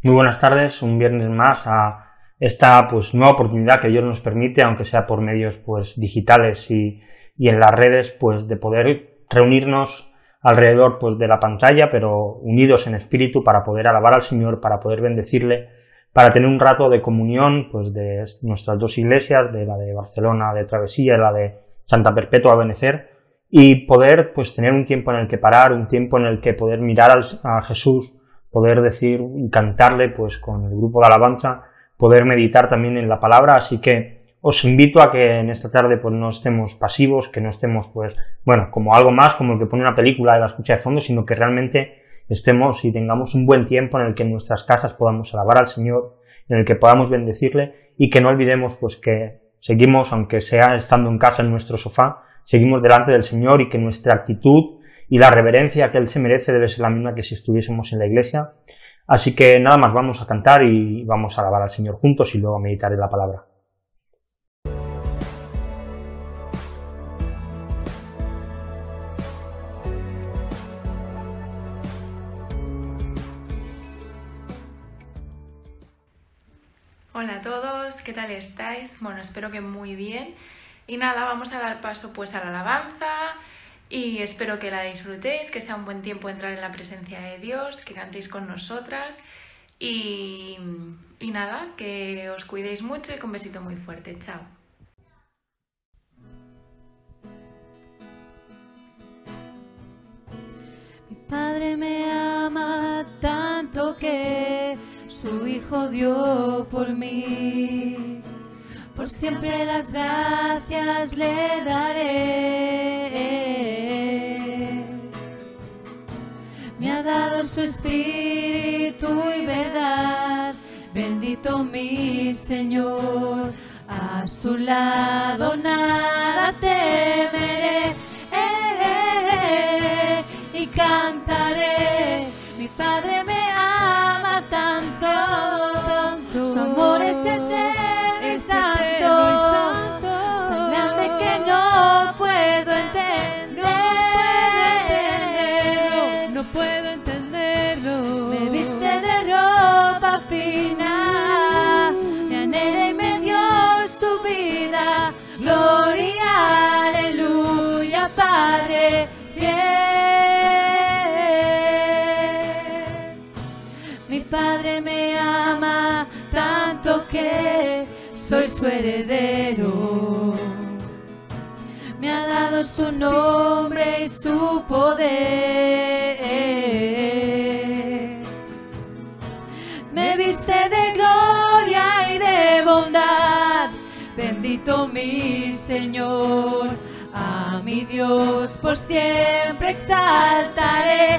Muy buenas tardes, un viernes más a esta nueva oportunidad que Dios nos permite, aunque sea por medios digitales y en las redes, de poder reunirnos alrededor de la pantalla, pero unidos en espíritu para poder alabar al Señor, para poder bendecirle, para tener un rato de comunión de nuestras dos iglesias, de la de Barcelona de Travesía y la de Santa Perpetua de Benecer, y poder tener un tiempo en el que parar, un tiempo en el que poder mirar a Jesús, poder decir y cantarle con el grupo de alabanza, poder meditar también en la palabra. Así que os invito a que en esta tarde no estemos pasivos, que no estemos como algo más, como el que pone una película y la escucha de fondo, sino que realmente estemos y tengamos un buen tiempo en el que en nuestras casas podamos alabar al Señor, en el que podamos bendecirle, y que no olvidemos que seguimos, aunque sea estando en casa en nuestro sofá, seguimos delante del Señor, y que nuestra actitud y la reverencia que Él se merece debe ser la misma que si estuviésemos en la iglesia. Así que nada más, vamos a cantar y vamos a alabar al Señor juntos y luego a meditar en la palabra. Hola a todos, ¿qué tal estáis? Bueno, espero que muy bien. Y nada, vamos a dar paso a la alabanza y espero que la disfrutéis, que sea un buen tiempo entrar en la presencia de Dios, que cantéis con nosotras y nada, que os cuidéis mucho y con un besito muy fuerte. Chao. Mi Padre me ama tanto que su Hijo dio por mí. Por siempre las gracias le daré. Me ha dado su espíritu y verdad. Bendito mi Señor. A su lado nada temeré. Y cantaré. Mi Padre me ama tanto. Su amor es eterno. Padre fiel, mi Padre me ama tanto que soy su heredero. Me ha dado su nombre y su poder. Me viste de gloria y de bondad. Bendito mi Señor. A mi Dios por siempre exaltaré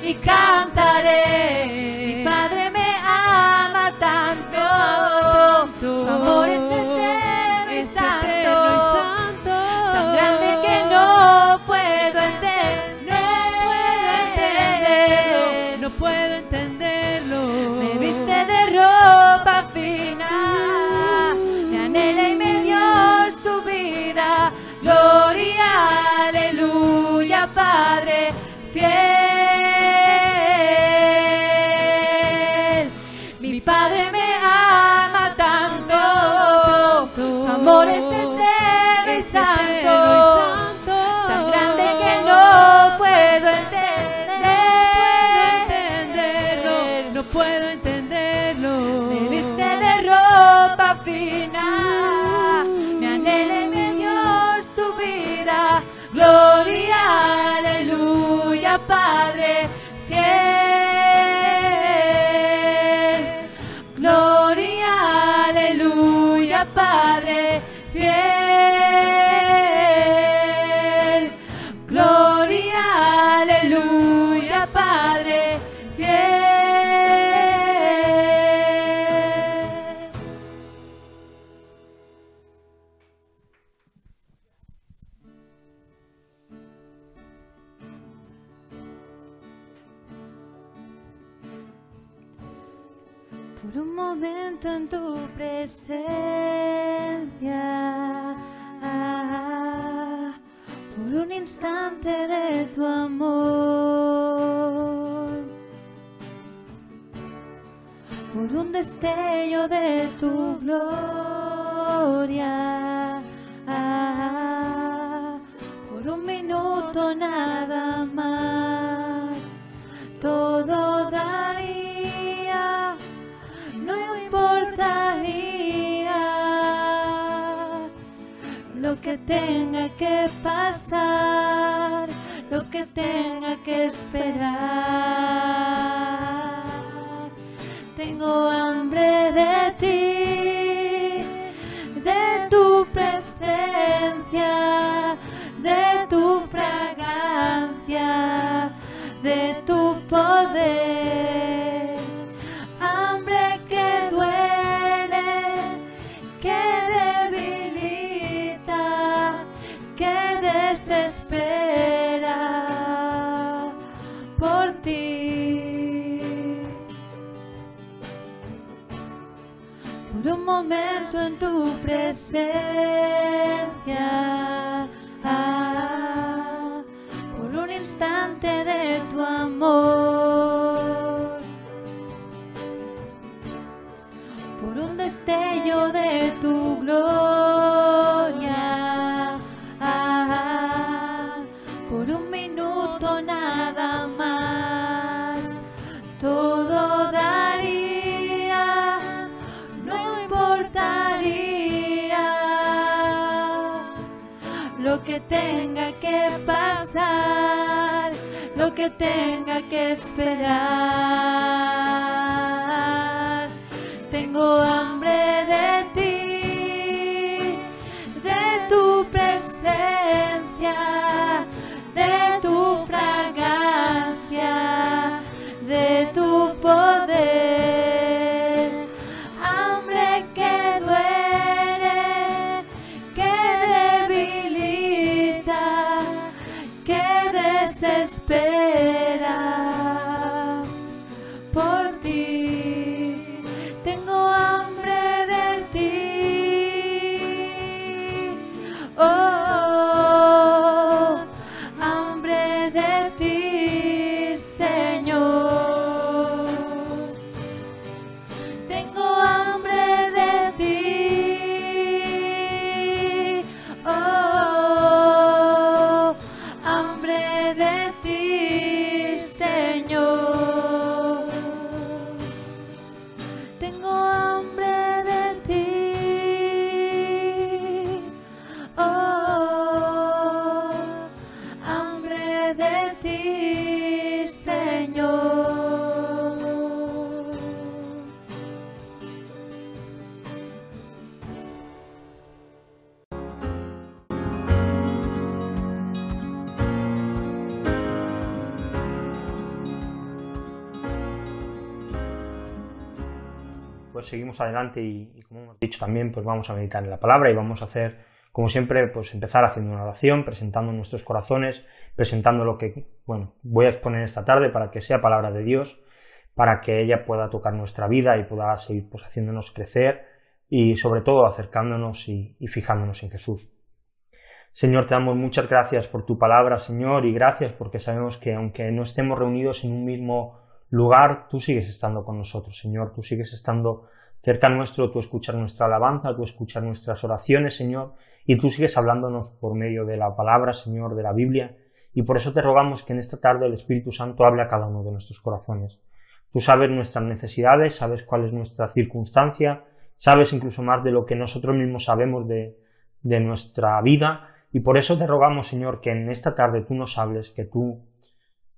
y cantaré. Mi Padre me ama tanto, su amor es eterno y santo, tan grande que no puedo entenderlo, no puedo entenderlo. Me viste de ropa fina, me anhela y me dio su vida. Gloria, aleluya, Padre fiel. Mi Padre me ama tanto, su amor es eterno y santo, tan grande que no puedo entenderlo, no puedo entenderlo. Me viste de ropa fina, me anhela y me dio su vida. Gloria, aleluya, Padre fiel. Gloria, aleluya, Padre fiel. Gloria, aleluya, Padre fiel. Por un momento en tu presencia, por un instante de tu amor, por un destello de tu gloria, por un minuto nada más, todo daría, no importaría lo que tenga que pasar, lo que tenga que esperar. Tengo hambre de ti, de tu presencia, de tu fragancia, de tu poder. Hambre que duele, que debilita, que desespera por ti. Por un momento en tu presencia, por un instante de tu amor, por un destello de tu gloria, por un minuto nada más, todo daría, no importaría lo que tenga que pasar, lo que tenga que esperar. Tengo hambre de ti, de tu presencia, de tu fragancia, de tu poder. Hambre que duele, que debilita, que desespera por ti. Tengo hambre de ti, oh, hambre de ti, Señor. Tengo hambre de ti, oh, hambre de ti, Señor. Tengo hambre de ti, oh, hambre de ti, Señor. Pues seguimos adelante y como hemos dicho también, pues vamos a meditar en la palabra y vamos a hacer, como siempre, pues empezar haciendo una oración, presentando nuestros corazones, presentando lo que, bueno, voy a exponer esta tarde para que sea palabra de Dios, para que ella pueda tocar nuestra vida y pueda seguir pues haciéndonos crecer y sobre todo acercándonos y fijándonos en Jesús. Señor, te damos muchas gracias por tu palabra, Señor, y gracias porque sabemos que aunque no estemos reunidos en un mismo lugar, tú sigues estando con nosotros, Señor, tú sigues estando cerca nuestro, tú escuchas nuestra alabanza, tú escuchas nuestras oraciones, Señor, y tú sigues hablándonos por medio de la palabra, Señor, de la Biblia, y por eso te rogamos que en esta tarde el Espíritu Santo hable a cada uno de nuestros corazones. Tú sabes nuestras necesidades, sabes cuál es nuestra circunstancia, sabes incluso más de lo que nosotros mismos sabemos de nuestra vida, y por eso te rogamos, Señor, que en esta tarde tú nos hables, que tú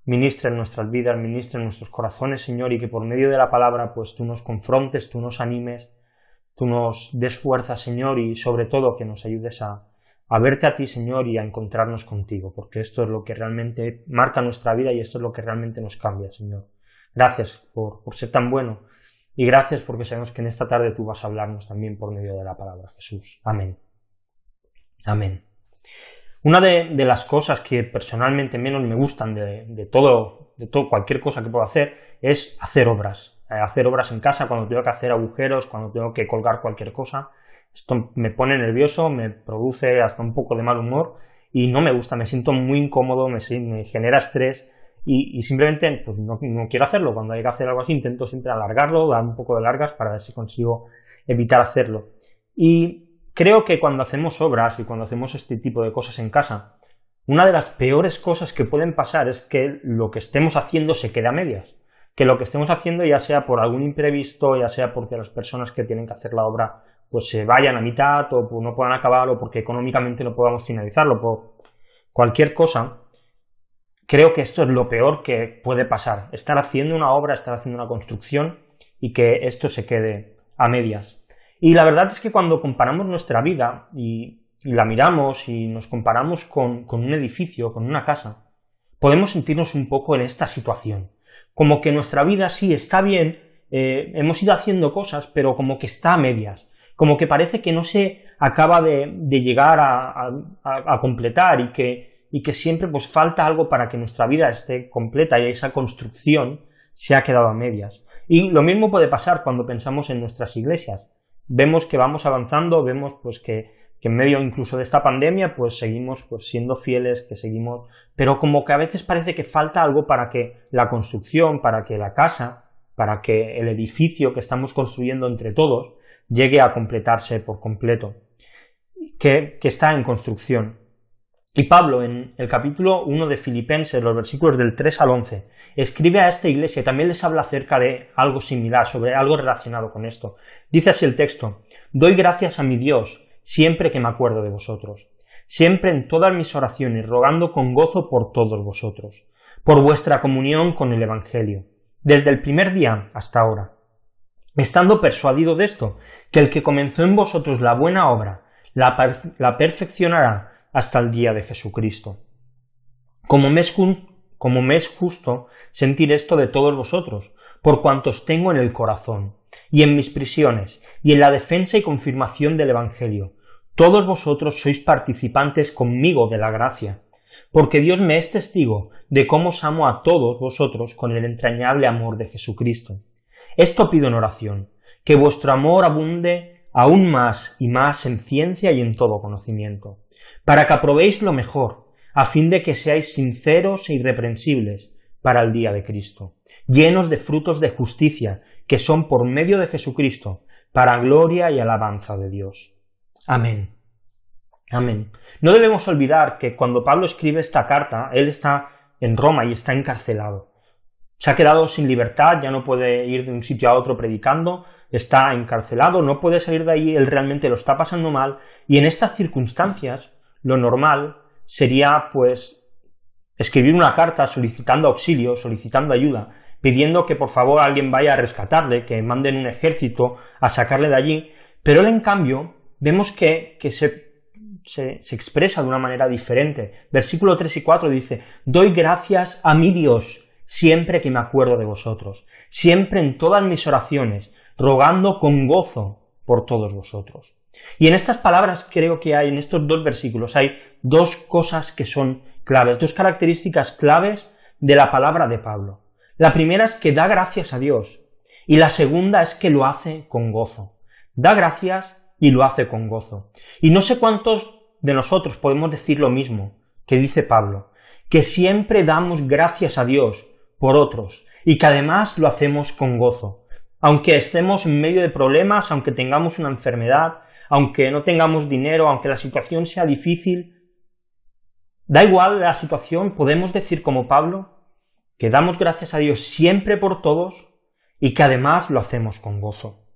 ministra en nuestras vidas, ministra en nuestros corazones, Señor, y que por medio de la palabra pues tú nos confrontes, tú nos animes, tú nos des fuerza, Señor, y sobre todo que nos ayudes a verte a ti, Señor, y a encontrarnos contigo, porque esto es lo que realmente marca nuestra vida y esto es lo que realmente nos cambia, Señor. Gracias por ser tan bueno y gracias porque sabemos que en esta tarde tú vas a hablarnos también por medio de la palabra, Jesús. Amén. Amén. Una de las cosas que personalmente menos me gustan de todo, cualquier cosa que puedo hacer, es hacer obras. Hacer obras en casa cuando tengo que hacer agujeros, cuando tengo que colgar cualquier cosa. Esto me pone nervioso, me produce hasta un poco de mal humor y no me gusta, me siento muy incómodo, me genera estrés y simplemente pues no quiero hacerlo. Cuando hay que hacer algo así intento siempre alargarlo, dar un poco de largas para ver si consigo evitar hacerlo. Y creo que cuando hacemos obras y cuando hacemos este tipo de cosas en casa, una de las peores cosas que pueden pasar es que lo que estemos haciendo se quede a medias. Que lo que estemos haciendo, ya sea por algún imprevisto, ya sea porque las personas que tienen que hacer la obra pues se vayan a mitad o pues no puedan acabar o porque económicamente no podamos finalizarlo, por cualquier cosa, creo que esto es lo peor que puede pasar. Estar haciendo una obra, estar haciendo una construcción y que esto se quede a medias. Y la verdad es que cuando comparamos nuestra vida y la miramos y nos comparamos con un edificio, con una casa, podemos sentirnos un poco en esta situación. Como que nuestra vida sí está bien, hemos ido haciendo cosas, pero como que está a medias. Como que parece que no se acaba de llegar a completar y que siempre pues falta algo para que nuestra vida esté completa y esa construcción se ha quedado a medias. Y lo mismo puede pasar cuando pensamos en nuestras iglesias. Vemos que vamos avanzando, vemos pues que en medio incluso de esta pandemia pues seguimos pues siendo fieles, que seguimos, pero como que a veces parece que falta algo para que la construcción, para que la casa, para que el edificio que estamos construyendo entre todos llegue a completarse por completo, que está en construcción. Y Pablo, en el capítulo 1 de Filipenses, los versículos del 3 al 11, escribe a esta iglesia y también les habla acerca de algo similar, sobre algo relacionado con esto. Dice así el texto: «Doy gracias a mi Dios siempre que me acuerdo de vosotros, siempre en todas mis oraciones, rogando con gozo por todos vosotros, por vuestra comunión con el Evangelio, desde el primer día hasta ahora, estando persuadido de esto, que el que comenzó en vosotros la buena obra, la perfeccionará hasta el día de Jesucristo. Como me es justo sentir esto de todos vosotros, por cuantos tengo en el corazón, y en mis prisiones, y en la defensa y confirmación del Evangelio. Todos vosotros sois participantes conmigo de la gracia, porque Dios me es testigo de cómo os amo a todos vosotros con el entrañable amor de Jesucristo. Esto pido en oración, que vuestro amor abunde aún más y más en ciencia y en todo conocimiento, para que aprobéis lo mejor, a fin de que seáis sinceros e irreprensibles para el día de Cristo, llenos de frutos de justicia, que son por medio de Jesucristo, para gloria y alabanza de Dios. Amén. Amén. No debemos olvidar que cuando Pablo escribe esta carta, él está en Roma y está encarcelado. Se ha quedado sin libertad, ya no puede ir de un sitio a otro predicando, está encarcelado, no puede salir de ahí, él realmente lo está pasando mal, y en estas circunstancias lo normal sería pues escribir una carta solicitando auxilio, solicitando ayuda, pidiendo que por favor alguien vaya a rescatarle, que manden un ejército a sacarle de allí, pero él en cambio vemos que se expresa de una manera diferente. Versículo 3 y 4 dice: «Doy gracias a mi Dios siempre que me acuerdo de vosotros, siempre en todas mis oraciones, rogando con gozo por todos vosotros». Y en estas palabras creo que hay, en estos dos versículos, hay dos cosas que son claves, dos características claves de la palabra de Pablo. La primera es que da gracias a Dios, y la segunda es que lo hace con gozo. Da gracias y lo hace con gozo. Y no sé cuántos de nosotros podemos decir lo mismo que dice Pablo, que siempre damos gracias a Dios por otros, y que además lo hacemos con gozo. Aunque estemos en medio de problemas, aunque tengamos una enfermedad, aunque no tengamos dinero, aunque la situación sea difícil, da igual la situación, podemos decir como Pablo, que damos gracias a Dios siempre por todos y que además lo hacemos con gozo.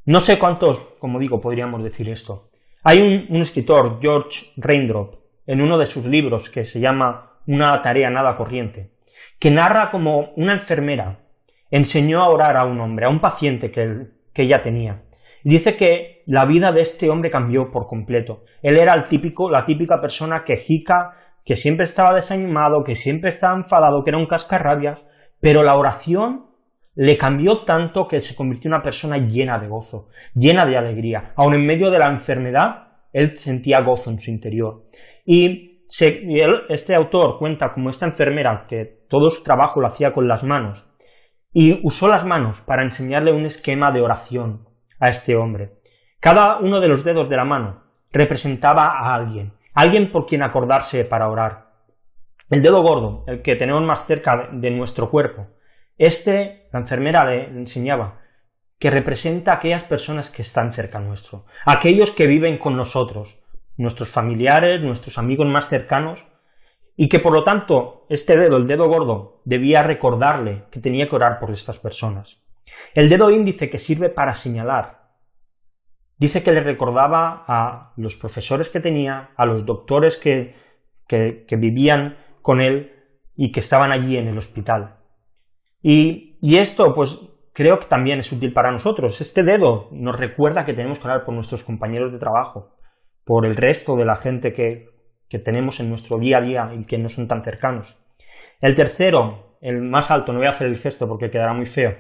No sé cuántos, como digo, podríamos decir esto. Hay un escritor, George Raindrop, en uno de sus libros que se llama Una tarea nada corriente, que narra como una enfermera enseñó a orar a un hombre, a un paciente que ella tenía. Y dice que la vida de este hombre cambió por completo. Él era la típica persona quejica, que siempre estaba desanimado, que siempre estaba enfadado, que era un cascarrabias, pero la oración le cambió tanto que se convirtió en una persona llena de gozo, llena de alegría. Aun en medio de la enfermedad, él sentía gozo en su interior. Y este autor cuenta como esta enfermera, que todo su trabajo lo hacía con las manos, y usó las manos para enseñarle un esquema de oración a este hombre. Cada uno de los dedos de la mano representaba a alguien por quien acordarse para orar. El dedo gordo, el que tenemos más cerca de nuestro cuerpo, la enfermera le enseñaba que representa a aquellas personas que están cerca nuestro, aquellos que viven con nosotros, nuestros familiares, nuestros amigos más cercanos, y que por lo tanto este dedo, el dedo gordo, debía recordarle que tenía que orar por estas personas. El dedo índice, que sirve para señalar, dice que le recordaba a los profesores que tenía, a los doctores que vivían con él y que estaban allí en el hospital. Y esto, pues, creo que también es útil para nosotros. Este dedo nos recuerda que tenemos que orar por nuestros compañeros de trabajo, por el resto de la gente que tenemos en nuestro día a día y que no son tan cercanos. El tercero, el más alto, no voy a hacer el gesto porque quedará muy feo,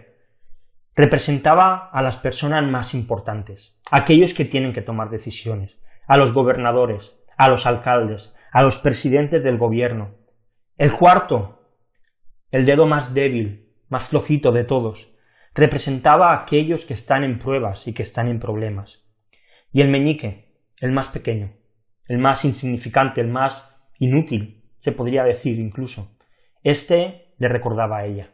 representaba a las personas más importantes, aquellos que tienen que tomar decisiones, a los gobernadores, a los alcaldes, a los presidentes del gobierno. El cuarto, el dedo más débil, más flojito de todos, representaba a aquellos que están en pruebas y que están en problemas. Y el meñique, el más pequeño, el más insignificante, el más inútil, se podría decir incluso, este le recordaba a ella.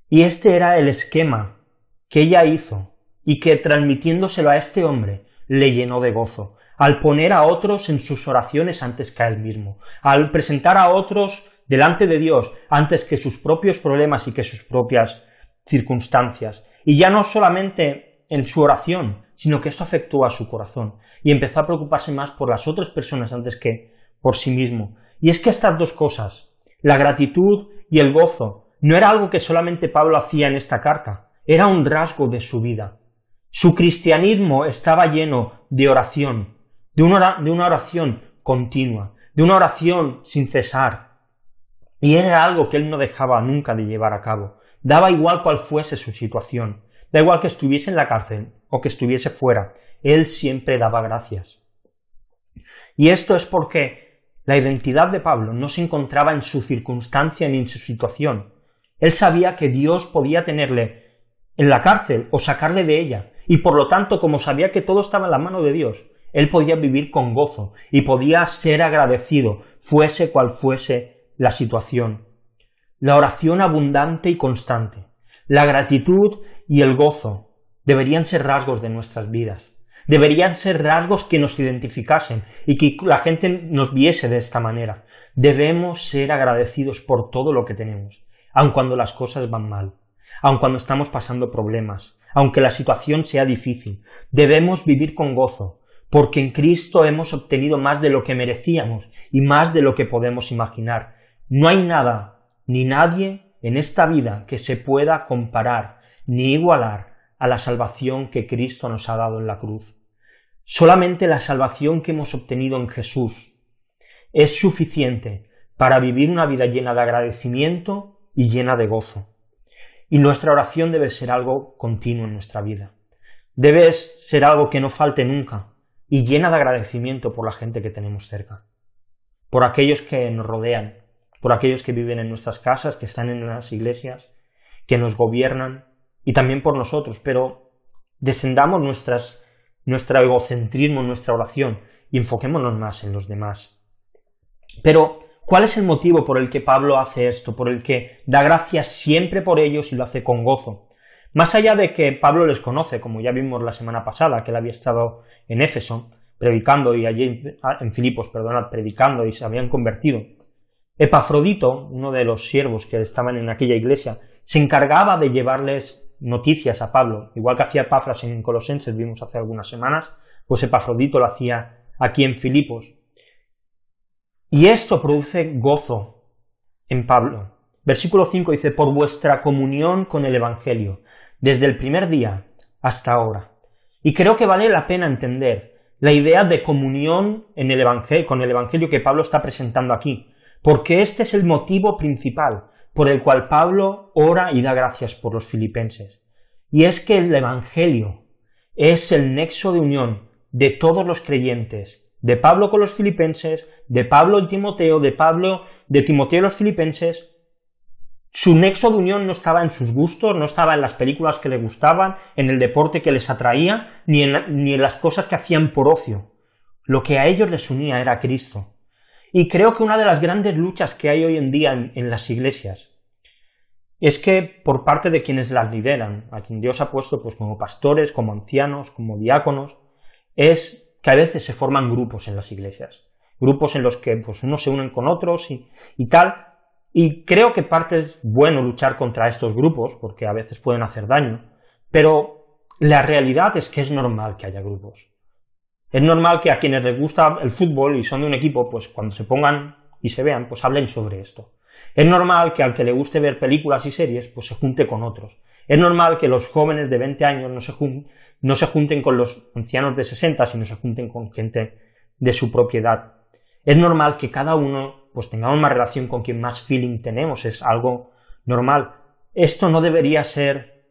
Y este era el esquema que ella hizo y que, transmitiéndoselo a este hombre, le llenó de gozo, al poner a otros en sus oraciones antes que a él mismo, al presentar a otros delante de Dios antes que sus propios problemas y que sus propias circunstancias. Y ya no solamente en su oración, sino que esto afectó a su corazón y empezó a preocuparse más por las otras personas antes que por sí mismo. Y es que estas dos cosas, la gratitud y el gozo, no era algo que solamente Pablo hacía en esta carta, era un rasgo de su vida. Su cristianismo estaba lleno de oración, de una oración continua, de una oración sin cesar. Y era algo que él no dejaba nunca de llevar a cabo. Daba igual cuál fuese su situación, da igual que estuviese en la cárcel o que estuviese fuera, él siempre daba gracias. Y esto es porque la identidad de Pablo no se encontraba en su circunstancia ni en su situación. Él sabía que Dios podía tenerle en la cárcel o sacarle de ella, y por lo tanto, como sabía que todo estaba en la mano de Dios, él podía vivir con gozo y podía ser agradecido, fuese cual fuese la situación. La oración abundante y constante, la gratitud y el gozo deberían ser rasgos de nuestras vidas, deberían ser rasgos que nos identificasen y que la gente nos viese de esta manera. Debemos ser agradecidos por todo lo que tenemos, aun cuando las cosas van mal, aun cuando estamos pasando problemas, aunque la situación sea difícil. Debemos vivir con gozo, porque en Cristo hemos obtenido más de lo que merecíamos y más de lo que podemos imaginar. No hay nada ni nadie en esta vida que se pueda comparar ni igualar a la salvación que Cristo nos ha dado en la cruz. Solamente la salvación que hemos obtenido en Jesús es suficiente para vivir una vida llena de agradecimiento y llena de gozo. Y nuestra oración debe ser algo continuo en nuestra vida. Debe ser algo que no falte nunca y llena de agradecimiento por la gente que tenemos cerca, por aquellos que nos rodean, por aquellos que viven en nuestras casas, que están en las iglesias, que nos gobiernan, y también por nosotros, pero descendamos nuestro egocentrismo en nuestra oración y enfoquémonos más en los demás. Pero, ¿cuál es el motivo por el que Pablo hace esto, por el que da gracias siempre por ellos y lo hace con gozo? Más allá de que Pablo les conoce, como ya vimos la semana pasada, que él había estado en Éfeso predicando y allí en Filipos, predicando y se habían convertido. Epafrodito, uno de los siervos que estaban en aquella iglesia, se encargaba de llevarles noticias a Pablo, igual que hacía Epafras en Colosenses, vimos hace algunas semanas, pues Epafrodito lo hacía aquí en Filipos. Y esto produce gozo en Pablo. Versículo 5 dice, por vuestra comunión con el Evangelio, desde el primer día hasta ahora. Y creo que vale la pena entender la idea de comunión en el Evangelio, con el Evangelio que Pablo está presentando aquí, porque este es el motivo principal por el cual Pablo ora y da gracias por los filipenses. Y es que el Evangelio es el nexo de unión de todos los creyentes, de Pablo con los filipenses, de Pablo y Timoteo, de Timoteo y los filipenses. Su nexo de unión no estaba en sus gustos, no estaba en las películas que le gustaban, en el deporte que les atraía, ni en las cosas que hacían por ocio. Lo que a ellos les unía era Cristo. Y creo que una de las grandes luchas que hay hoy en día en las iglesias es que por parte de quienes las lideran, a quien Dios ha puesto pues como pastores, como ancianos, como diáconos, es que a veces se forman grupos en las iglesias, grupos en los que pues unos se unen con otros y tal, y creo que parte es bueno luchar contra estos grupos, porque a veces pueden hacer daño, pero la realidad es que es normal que haya grupos. Es normal que a quienes les gusta el fútbol y son de un equipo, pues cuando se pongan y se vean, pues hablen sobre esto. Es normal que al que le guste ver películas y series, pues se junte con otros. Es normal que los jóvenes de 20 años no se junten con los ancianos de 60, sino se junten con gente de su propia edad. Es normal que cada uno pues tengamos más relación con quien más feeling tenemos, es algo normal. Esto no debería ser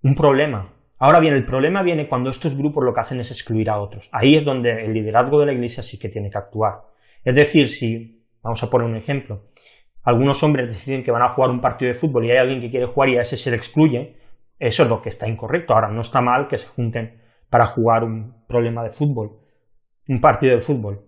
un problema. Ahora bien, el problema viene cuando estos grupos lo que hacen es excluir a otros. Ahí es donde el liderazgo de la iglesia sí que tiene que actuar. Es decir, si, vamos a poner un ejemplo, algunos hombres deciden que van a jugar un partido de fútbol y hay alguien que quiere jugar y a ese se le excluye, eso es lo que está incorrecto. Ahora, no está mal que se junten para jugar un partido de fútbol.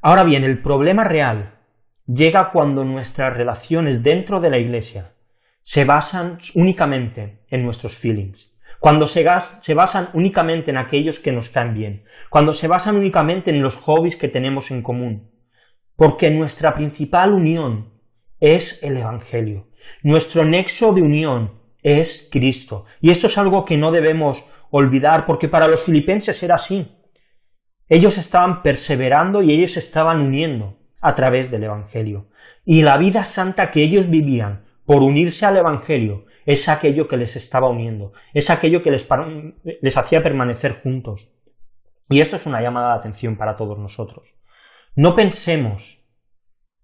Ahora bien, el problema real llega cuando nuestras relaciones dentro de la iglesia se basan únicamente en nuestros feelings, cuando se basan únicamente en aquellos que nos caen bien, cuando se basan únicamente en los hobbies que tenemos en común, porque nuestra principal unión es el Evangelio. Nuestro nexo de unión es Cristo. Y esto es algo que no debemos olvidar, porque para los filipenses era así. Ellos estaban perseverando y ellos se estaban uniendo a través del Evangelio. Y la vida santa que ellos vivían por unirse al Evangelio es aquello que les estaba uniendo, es aquello que les hacía permanecer juntos. Y esto es una llamada de atención para todos nosotros. No pensemos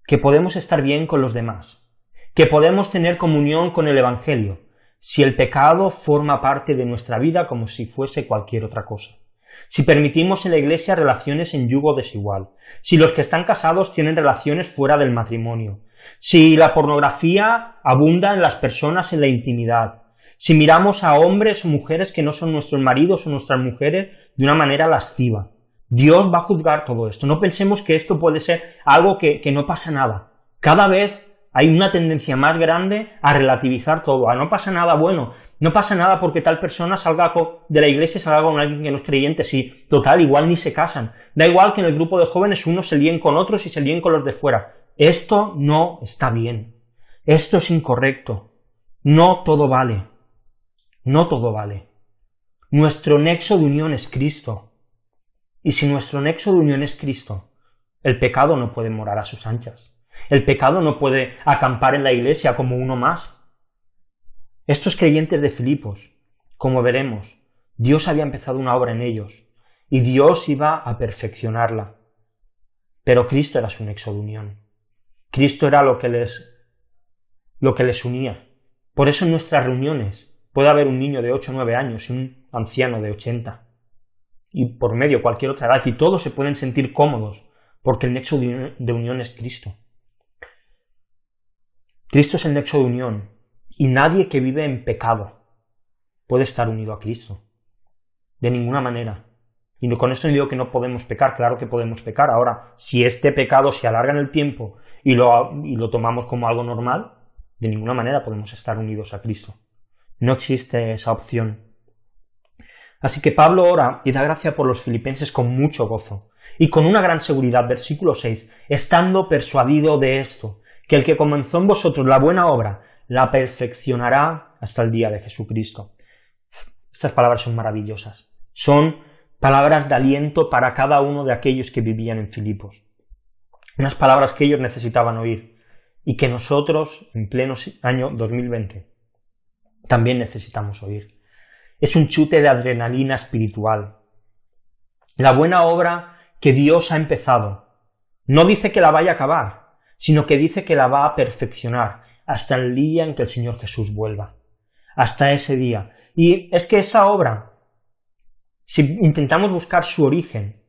que podemos estar bien con los demás, que podemos tener comunión con el Evangelio, si el pecado forma parte de nuestra vida como si fuese cualquier otra cosa. Si permitimos en la iglesia relaciones en yugo desigual, si los que están casados tienen relaciones fuera del matrimonio, si la pornografía abunda en las personas en la intimidad, si miramos a hombres o mujeres que no son nuestros maridos o nuestras mujeres de una manera lasciva, Dios va a juzgar todo esto. No pensemos que esto puede ser algo que no pasa nada. Cada vez hay una tendencia más grande a relativizar todo. No pasa nada, bueno, no pasa nada porque tal persona salga de la iglesia y salga con alguien que no es creyente. Sí, total, igual ni se casan. Da igual que en el grupo de jóvenes unos se líen con otros y se líen con los de fuera. Esto no está bien. Esto es incorrecto. No todo vale. No todo vale. Nuestro nexo de unión es Cristo. Y si nuestro nexo de unión es Cristo, el pecado no puede morar a sus anchas. El pecado no puede acampar en la iglesia como uno más. Estos creyentes de Filipos, como veremos, Dios había empezado una obra en ellos y Dios iba a perfeccionarla. Pero Cristo era su nexo de unión. Cristo era lo que les unía. Por eso en nuestras reuniones puede haber un niño de 8 o 9 años y un anciano de 80. Y por medio cualquier otra edad, y todos se pueden sentir cómodos, porque el nexo de unión es Cristo. Cristo es el nexo de unión, y nadie que vive en pecado puede estar unido a Cristo, de ninguna manera. Y con esto no digo que no podemos pecar, claro que podemos pecar. Ahora, si este pecado se alarga en el tiempo y lo tomamos como algo normal, de ninguna manera podemos estar unidos a Cristo. No existe esa opción. Así que Pablo ora y da gracia por los filipenses con mucho gozo y con una gran seguridad. Versículo 6, estando persuadido de esto, que el que comenzó en vosotros la buena obra, la perfeccionará hasta el día de Jesucristo. Estas palabras son maravillosas. Son palabras de aliento para cada uno de aquellos que vivían en Filipos. Unas palabras que ellos necesitaban oír y que nosotros, en pleno año 2020, también necesitamos oír. Es un chute de adrenalina espiritual. La buena obra que Dios ha empezado no dice que la vaya a acabar, sino que dice que la va a perfeccionar hasta el día en que el Señor Jesús vuelva. Hasta ese día. Y es que esa obra, si intentamos buscar su origen,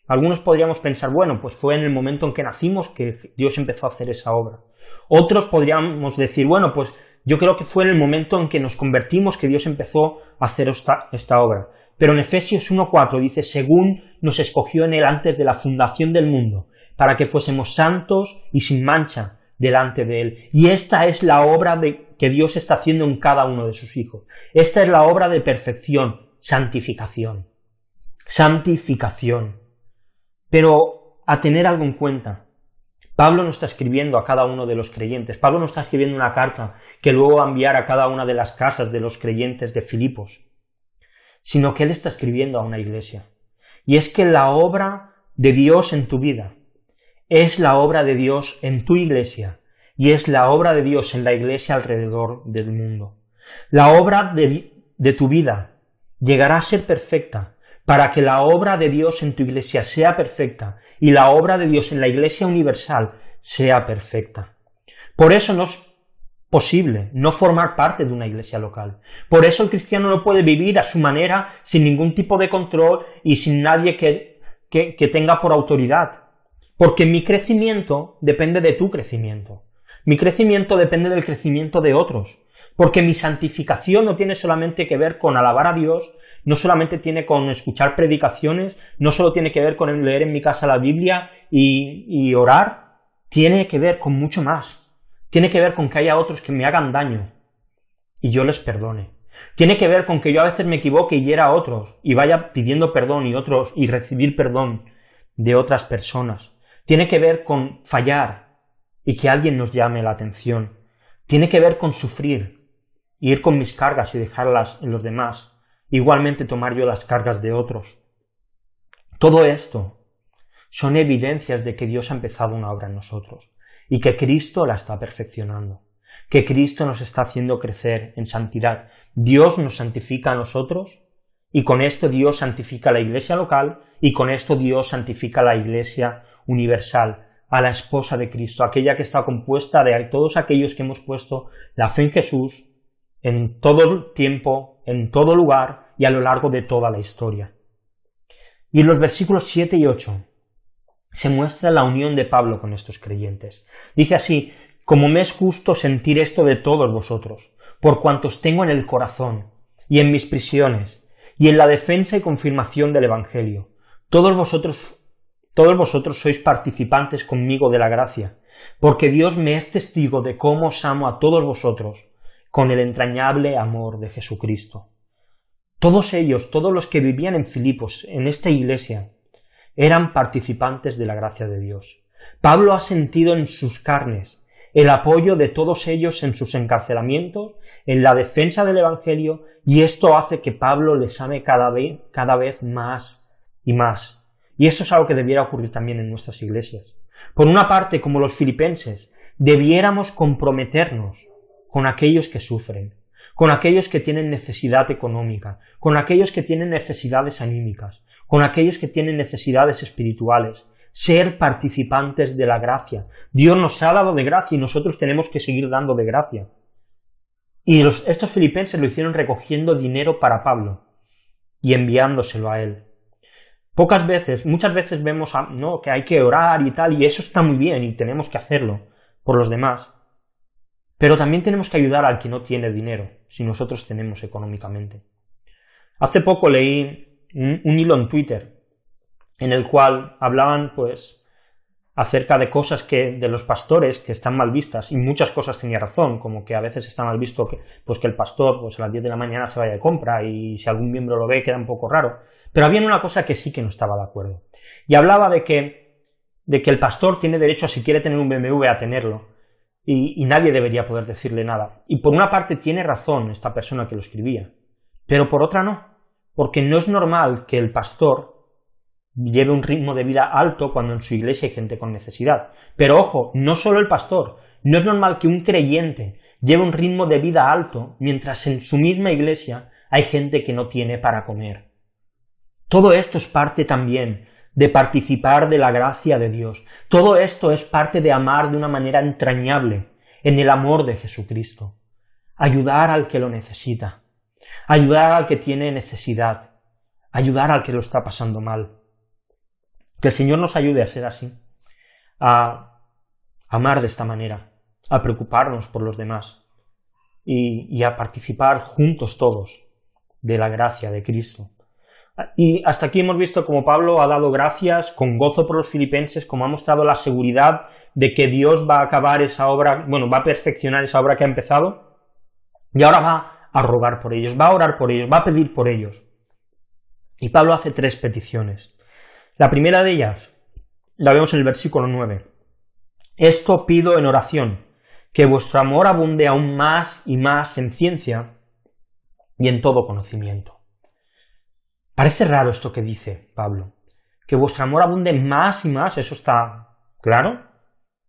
algunos podríamos pensar, bueno, pues fue en el momento en que nacimos que Dios empezó a hacer esa obra. Otros podríamos decir, bueno, pues yo creo que fue en el momento en que nos convertimos que Dios empezó a hacer esta obra. pero en Efesios 1:4 dice, según nos escogió en él antes de la fundación del mundo, para que fuésemos santos y sin mancha delante de él. Y esta es la obra que Dios está haciendo en cada uno de sus hijos. Esta es la obra de perfección, santificación. Santificación. Pero a tener algo en cuenta. Pablo no está escribiendo a cada uno de los creyentes. Pablo no está escribiendo una carta que luego va a enviar a cada una de las casas de los creyentes de Filipos, sino que él está escribiendo a una iglesia. Y es que la obra de Dios en tu vida es la obra de Dios en tu iglesia y es la obra de Dios en la iglesia alrededor del mundo. La obra de tu vida llegará a ser perfecta para que la obra de Dios en tu iglesia sea perfecta y la obra de Dios en la iglesia universal sea perfecta. Por eso no es posible no formar parte de una iglesia local. Por eso el cristiano no puede vivir a su manera, sin ningún tipo de control y sin nadie que tenga por autoridad. Porque mi crecimiento depende de tu crecimiento. Mi crecimiento depende del crecimiento de otros. Porque mi santificación no tiene solamente que ver con alabar a Dios, no solamente tiene con escuchar predicaciones, no solo tiene que ver con leer en mi casa la Biblia y orar, tiene que ver con mucho más. Tiene que ver con que haya otros que me hagan daño y yo les perdone. Tiene que ver con que yo a veces me equivoque y hiera a otros y vaya pidiendo perdón y recibir perdón de otras personas. Tiene que ver con fallar y que alguien nos llame la atención. Tiene que ver con sufrir, ir con mis cargas y dejarlas en los demás. Igualmente tomar yo las cargas de otros. Todo esto son evidencias de que Dios ha empezado una obra en nosotros y que Cristo la está perfeccionando, que Cristo nos está haciendo crecer en santidad. Dios nos santifica a nosotros y con esto Dios santifica a la iglesia local y con esto Dios santifica a la iglesia universal, a la esposa de Cristo, aquella que está compuesta de todos aquellos que hemos puesto la fe en Jesús en todo el tiempo, en todo lugar y a lo largo de toda la historia. Y en los versículos 7 y 8 se muestra la unión de Pablo con estos creyentes. Dice así, como me es justo sentir esto de todos vosotros, por cuantos tengo en el corazón, y en mis prisiones, y en la defensa y confirmación del Evangelio. Todos vosotros sois participantes conmigo de la gracia, porque Dios me es testigo de cómo os amo a todos vosotros, con el entrañable amor de Jesucristo. Todos ellos, todos los que vivían en Filipos, en esta iglesia, eran participantes de la gracia de Dios. Pablo ha sentido en sus carnes el apoyo de todos ellos en sus encarcelamientos, en la defensa del Evangelio, y esto hace que Pablo les ame cada vez más y más. Y eso es algo que debiera ocurrir también en nuestras iglesias. Por una parte, como los filipenses, debiéramos comprometernos con aquellos que sufren, con aquellos que tienen necesidad económica, con aquellos que tienen necesidades anímicas, con aquellos que tienen necesidades espirituales, ser participantes de la gracia. Dios nos ha dado de gracia y nosotros tenemos que seguir dando de gracia. Y estos filipenses lo hicieron recogiendo dinero para Pablo y enviándoselo a él. Muchas veces vemos que hay que orar y tal, y eso está muy bien y tenemos que hacerlo por los demás. Pero también tenemos que ayudar al que no tiene dinero, si nosotros tenemos económicamente. Hace poco leí un hilo en Twitter en el cual hablaban acerca de cosas de los pastores que están mal vistas, y muchas cosas tenía razón, como que a veces está mal visto que el pastor a las 10 de la mañana se vaya de compra y si algún miembro lo ve queda un poco raro. Pero había una cosa que sí que no estaba de acuerdo. Y hablaba de que el pastor tiene derecho, si quiere tener un BMW, a tenerlo, y nadie debería poder decirle nada. Y por una parte tiene razón esta persona que lo escribía, pero por otra no, porque no es normal que el pastor lleve un ritmo de vida alto cuando en su iglesia hay gente con necesidad. Pero ojo, no solo el pastor, no es normal que un creyente lleve un ritmo de vida alto mientras en su misma iglesia hay gente que no tiene para comer. Todo esto es parte también de participar de la gracia de Dios. Todo esto es parte de amar de una manera entrañable en el amor de Jesucristo. Ayudar al que lo necesita, ayudar al que tiene necesidad, ayudar al que lo está pasando mal. Que el Señor nos ayude a ser así, a amar de esta manera, a preocuparnos por los demás y a participar juntos todos de la gracia de Cristo. Y hasta aquí hemos visto cómo Pablo ha dado gracias con gozo por los filipenses, como ha mostrado la seguridad de que Dios va a acabar esa obra, va a perfeccionar esa obra que ha empezado, y ahora va a rogar por ellos, va a orar por ellos, va a pedir por ellos. Y Pablo hace 3 peticiones. La primera de ellas la vemos en el versículo 9. Esto pido en oración, que vuestro amor abunde aún más y más en ciencia y en todo conocimiento. Parece raro esto que dice Pablo, que vuestro amor abunde más y más, eso está claro,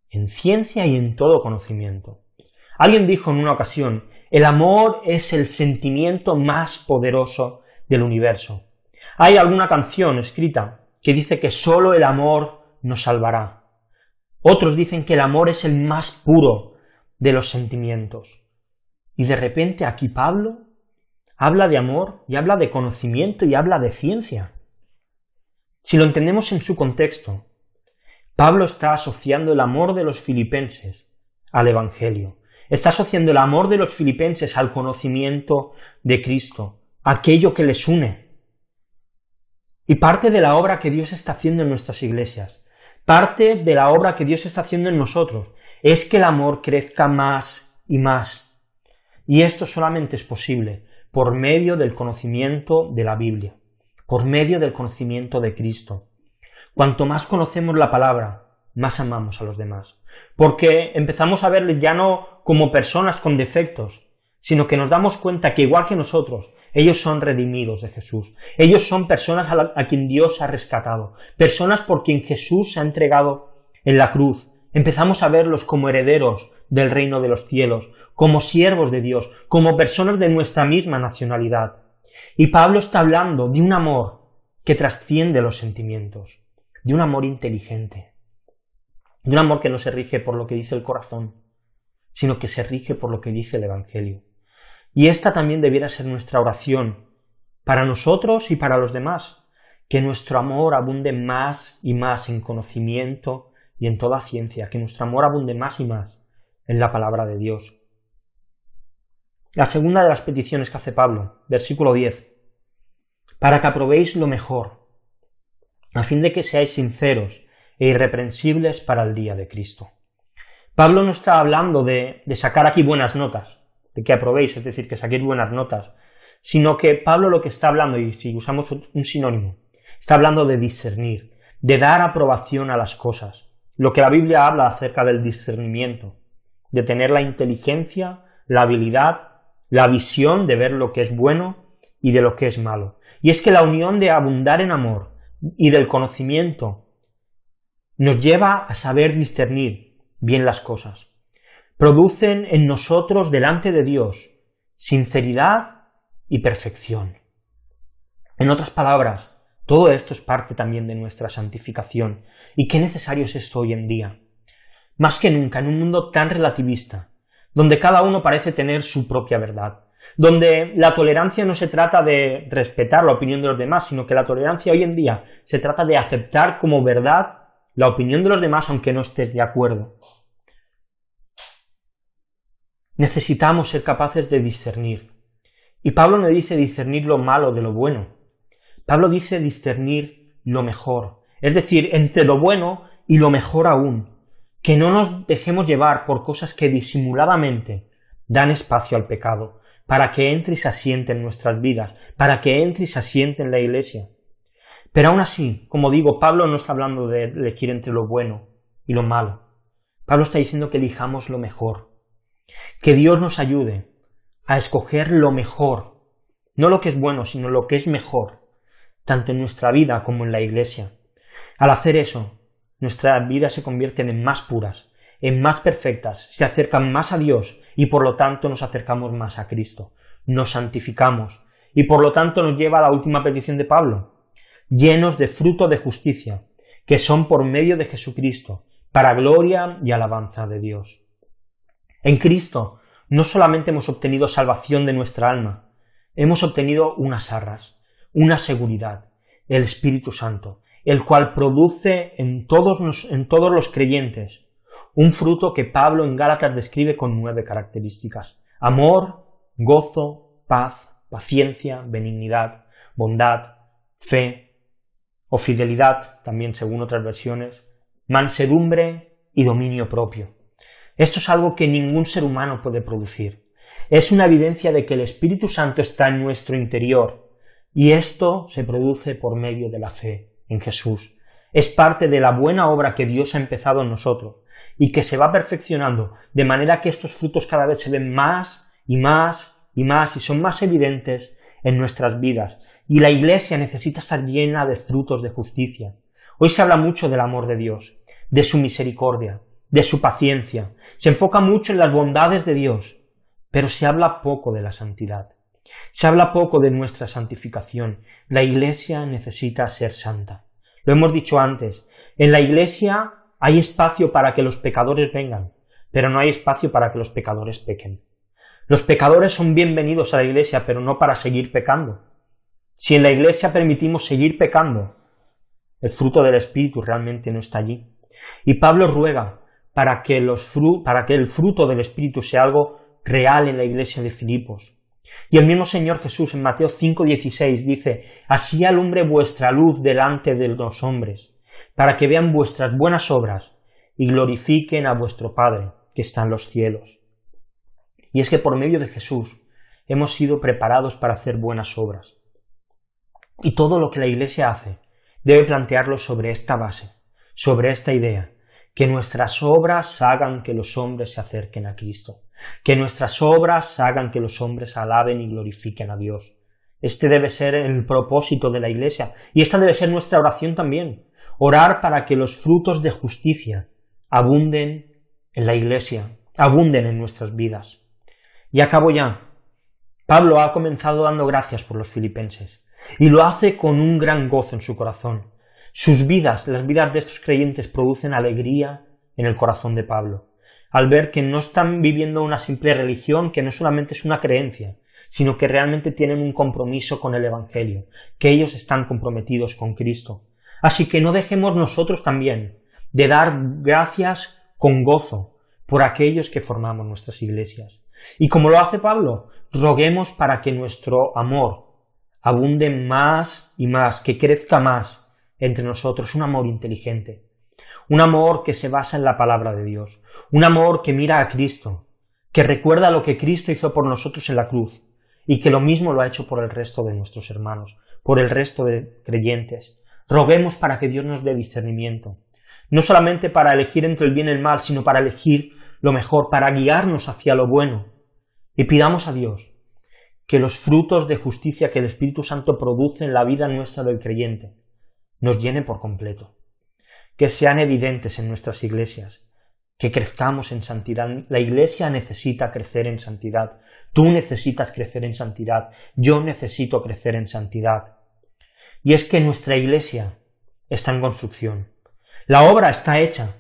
en ciencia y en todo conocimiento. Alguien dijo en una ocasión, el amor es el sentimiento más poderoso del universo. Hay alguna canción escrita que dice que solo el amor nos salvará. Otros dicen que el amor es el más puro de los sentimientos. Y de repente aquí Pablo habla de amor y habla de conocimiento y habla de ciencia. Si lo entendemos en su contexto, Pablo está asociando el amor de los filipenses al Evangelio. Está asociando el amor de los filipenses al conocimiento de Cristo, aquello que les une. Y parte de la obra que Dios está haciendo en nuestras iglesias, parte de la obra que Dios está haciendo en nosotros, es que el amor crezca más y más. Y esto solamente es posible por medio del conocimiento de la Biblia, por medio del conocimiento de Cristo. Cuanto más conocemos la palabra, más amamos a los demás, porque empezamos a verles ya no como personas con defectos, sino que nos damos cuenta que igual que nosotros, ellos son redimidos de Jesús, ellos son personas a quien Dios ha rescatado, personas por quien Jesús se ha entregado en la cruz. Empezamos a verlos como herederos del reino de los cielos, como siervos de Dios, como personas de nuestra misma nacionalidad. Y Pablo está hablando de un amor que trasciende los sentimientos, de un amor inteligente, de un amor que no se rige por lo que dice el corazón, sino que se rige por lo que dice el Evangelio. Y esta también debiera ser nuestra oración para nosotros y para los demás, que nuestro amor abunde más y más en conocimiento y en toda ciencia, que nuestro amor abunde más y más en la palabra de Dios. La segunda de las peticiones que hace Pablo, versículo 10, para que aprobéis lo mejor, a fin de que seáis sinceros e irreprensibles para el día de Cristo. Pablo no está hablando de sacar aquí buenas notas, de que aprobéis, es decir, que saquéis buenas notas, sino que Pablo lo que está hablando, y si usamos un sinónimo, está hablando de discernir, de dar aprobación a las cosas. Lo que la Biblia habla acerca del discernimiento, de tener la inteligencia, la habilidad, la visión de ver lo que es bueno y de lo que es malo. Y es que la unión de abundar en amor y del conocimiento nos lleva a saber discernir bien las cosas. Producen en nosotros delante de Dios sinceridad y perfección. En otras palabras, todo esto es parte también de nuestra santificación. ¿Y qué necesario es esto hoy en día? Más que nunca, en un mundo tan relativista, donde cada uno parece tener su propia verdad, donde la tolerancia no se trata de respetar la opinión de los demás, sino que la tolerancia hoy en día se trata de aceptar como verdad la opinión de los demás aunque no estés de acuerdo. Necesitamos ser capaces de discernir. Y Pablo no dice discernir lo malo de lo bueno. Pablo dice discernir lo mejor, es decir, entre lo bueno y lo mejor aún, que no nos dejemos llevar por cosas que disimuladamente dan espacio al pecado, para que entre y se asiente en nuestras vidas, para que entre y se asiente en la iglesia. Pero aún así, como digo, Pablo no está hablando de elegir entre lo bueno y lo malo. Pablo está diciendo que elijamos lo mejor, que Dios nos ayude a escoger lo mejor, no lo que es bueno, sino lo que es mejor, tanto en nuestra vida como en la iglesia. Al hacer eso, nuestras vidas se convierten en más puras, en más perfectas, se acercan más a Dios y por lo tanto nos acercamos más a Cristo, nos santificamos y por lo tanto nos lleva a la última petición de Pablo, llenos de fruto de justicia, que son por medio de Jesucristo, para gloria y alabanza de Dios. En Cristo no solamente hemos obtenido salvación de nuestra alma, hemos obtenido unas arras, una seguridad, el Espíritu Santo, el cual produce en todos los creyentes un fruto que Pablo en Gálatas describe con 9 características: amor, gozo, paz, paciencia, benignidad, bondad, fe o fidelidad, también según otras versiones, mansedumbre y dominio propio. Esto es algo que ningún ser humano puede producir. Es una evidencia de que el Espíritu Santo está en nuestro interior y esto se produce por medio de la fe en Jesús. Es parte de la buena obra que Dios ha empezado en nosotros y que se va perfeccionando de manera que estos frutos cada vez se ven más y más y más y son más evidentes en nuestras vidas. Y la Iglesia necesita estar llena de frutos de justicia. Hoy se habla mucho del amor de Dios, de su misericordia, de su paciencia. Se enfoca mucho en las bondades de Dios, pero se habla poco de la santidad. Se habla poco de nuestra santificación. La Iglesia necesita ser santa. Lo hemos dicho antes, en la Iglesia hay espacio para que los pecadores vengan, pero no hay espacio para que los pecadores pequen. Los pecadores son bienvenidos a la Iglesia, pero no para seguir pecando. Si en la Iglesia permitimos seguir pecando, el fruto del Espíritu realmente no está allí. Y Pablo ruega para que el fruto del Espíritu sea algo real en la Iglesia de Filipos. Y el mismo Señor Jesús en Mateo 5:16 dice: «Así alumbre vuestra luz delante de los hombres, para que vean vuestras buenas obras y glorifiquen a vuestro Padre que está en los cielos». Y es que por medio de Jesús hemos sido preparados para hacer buenas obras. Y todo lo que la Iglesia hace debe plantearlo sobre esta base, sobre esta idea, que nuestras obras hagan que los hombres se acerquen a Cristo, que nuestras obras hagan que los hombres alaben y glorifiquen a Dios. Este debe ser el propósito de la Iglesia, y esta debe ser nuestra oración también, orar para que los frutos de justicia abunden en la Iglesia, abunden en nuestras vidas. Y acabo ya. Pablo ha comenzado dando gracias por los filipenses, y lo hace con un gran gozo en su corazón. Sus vidas, las vidas de estos creyentes, producen alegría en el corazón de Pablo, al ver que no están viviendo una simple religión, que no solamente es una creencia, sino que realmente tienen un compromiso con el Evangelio, que ellos están comprometidos con Cristo. Así que no dejemos nosotros también de dar gracias con gozo por aquellos que formamos nuestras iglesias. Y como lo hace Pablo, roguemos para que nuestro amor abunde más y más, que crezca más entre nosotros, un amor inteligente, un amor que se basa en la palabra de Dios, un amor que mira a Cristo, que recuerda lo que Cristo hizo por nosotros en la cruz y que lo mismo lo ha hecho por el resto de nuestros hermanos, por el resto de creyentes. Roguemos para que Dios nos dé discernimiento, no solamente para elegir entre el bien y el mal, sino para elegir lo mejor, para guiarnos hacia lo bueno. Y pidamos a Dios que los frutos de justicia que el Espíritu Santo produce en la vida nuestra del creyente nos llenen por completo, que sean evidentes en nuestras iglesias, que crezcamos en santidad. La Iglesia necesita crecer en santidad, tú necesitas crecer en santidad, yo necesito crecer en santidad. Y es que nuestra Iglesia está en construcción, la obra está hecha.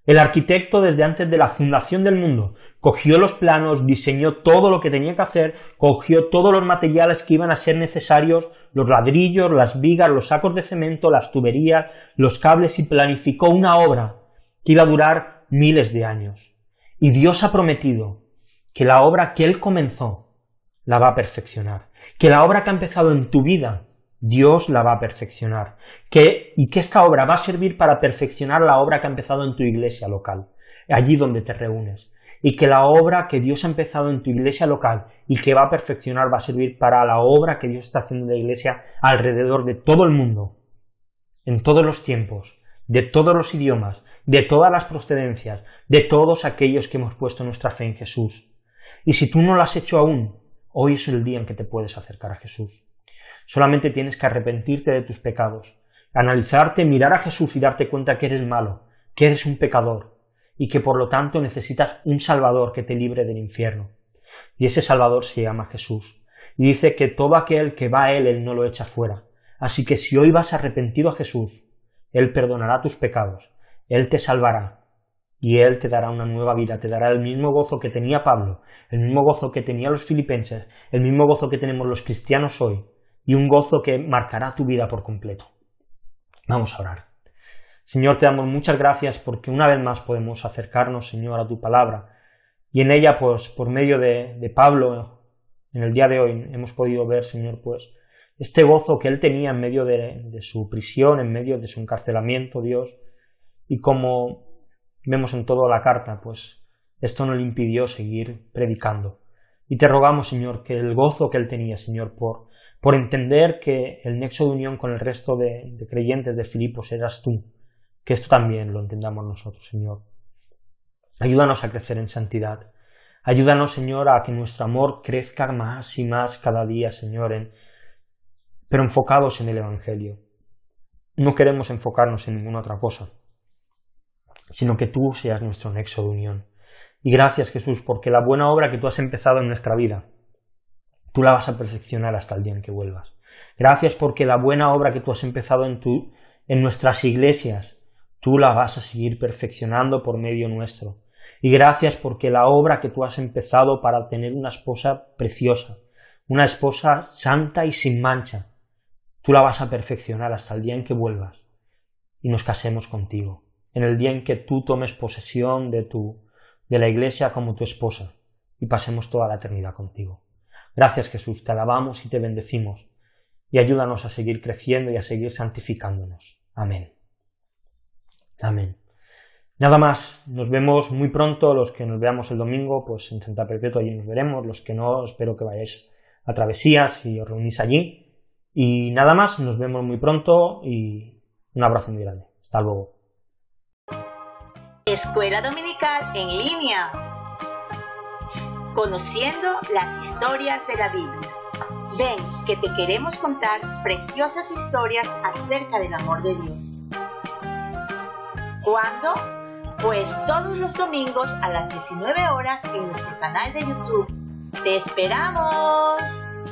El arquitecto, desde antes de la fundación del mundo, cogió los planos, diseñó todo lo que tenía que hacer, cogió todos los materiales que iban a ser necesarios, los ladrillos, las vigas, los sacos de cemento, las tuberías, los cables, y planificó una obra que iba a durar miles de años. Y Dios ha prometido que la obra que Él comenzó la va a perfeccionar, que la obra que ha empezado en tu vida Dios la va a perfeccionar, y que esta obra va a servir para perfeccionar la obra que ha empezado en tu iglesia local, allí donde te reúnes, y que la obra que Dios ha empezado en tu iglesia local y que va a perfeccionar va a servir para la obra que Dios está haciendo en la iglesia alrededor de todo el mundo, en todos los tiempos, de todos los idiomas, de todas las procedencias, de todos aquellos que hemos puesto nuestra fe en Jesús. Y si tú no lo has hecho aún, hoy es el día en que te puedes acercar a Jesús. Solamente tienes que arrepentirte de tus pecados, analizarte, mirar a Jesús y darte cuenta que eres malo, que eres un pecador y que por lo tanto necesitas un Salvador que te libre del infierno. Y ese Salvador se llama Jesús. Y dice que todo aquel que va a Él no lo echa fuera. Así que si hoy vas arrepentido a Jesús, Él perdonará tus pecados, Él te salvará y Él te dará una nueva vida, te dará el mismo gozo que tenía Pablo, el mismo gozo que tenían los filipenses, el mismo gozo que tenemos los cristianos hoy, y un gozo que marcará tu vida por completo. Vamos a orar. Señor, te damos muchas gracias porque una vez más podemos acercarnos, Señor, a tu palabra, y en ella, pues, por medio de Pablo, en el día de hoy, hemos podido ver, Señor, pues, este gozo que él tenía en medio de su prisión, en medio de su encarcelamiento, Dios, y como vemos en toda la carta, pues esto no le impidió seguir predicando. Y te rogamos, Señor, que el gozo que él tenía, Señor, por entender que el nexo de unión con el resto de creyentes de Filipos eras tú, que esto también lo entendamos nosotros, Señor. Ayúdanos a crecer en santidad. Ayúdanos, Señor, a que nuestro amor crezca más y más cada día, Señor, pero enfocados en el Evangelio. No queremos enfocarnos en ninguna otra cosa, sino que tú seas nuestro nexo de unión. Y gracias, Jesús, porque la buena obra que tú has empezado en nuestra vida, tú la vas a perfeccionar hasta el día en que vuelvas. Gracias porque la buena obra que tú has empezado en nuestras iglesias, tú la vas a seguir perfeccionando por medio nuestro. Y gracias porque la obra que tú has empezado para tener una esposa preciosa, una esposa santa y sin mancha, tú la vas a perfeccionar hasta el día en que vuelvas y nos casemos contigo, en el día en que tú tomes posesión de la iglesia como tu esposa y pasemos toda la eternidad contigo. Gracias, Jesús, te alabamos y te bendecimos y ayúdanos a seguir creciendo y a seguir santificándonos. Amén. Amén. Nada más, nos vemos muy pronto, los que nos veamos el domingo, pues en Santa Perpetua allí nos veremos, los que no, espero que vayáis a Travesías y os reunís allí. Y nada más, nos vemos muy pronto y un abrazo muy grande. Hasta luego. Escuela Dominical en línea. Conociendo las historias de la Biblia. Ven que te queremos contar preciosas historias acerca del amor de Dios. ¿Cuándo? Pues todos los domingos a las 19 horas en nuestro canal de YouTube. ¡Te esperamos!